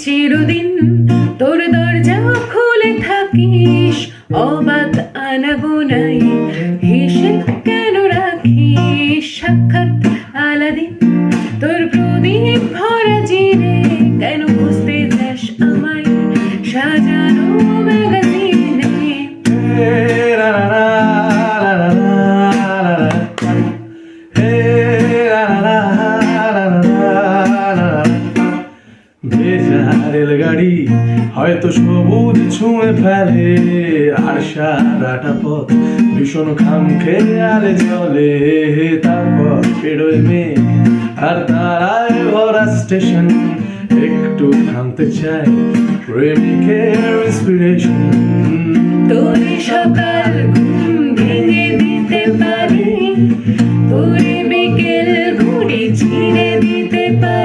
চিরদিন তোর দরজা খুলে থাকিস, অবাক আনাগোনাই হিসেব কেন রাখিস? সাক্ষাৎ আলাদিন তোর প্রদীপ ভরা জিনে, কেন খুঁজতে চাস আমায় সাজানো ম্যাগাজিনে? ভেজা রেলগাড়ি হয়তো সবুজ ছুঁয়ে ফেলে, আর সারাটা পথ ভীষণ খাম খেয়ালে চলে। তারপর পেরোয় মেঘ আর তারায় ভরা স্টেশন, একটু থামতে চাই প্রেমিকের ইন্সপিরেশন। তোরে সকাল ঘুম ভেঙে দিতে পারি, তোরে বিকেল ঘুরে ছিঁড়ে দিতে পারি।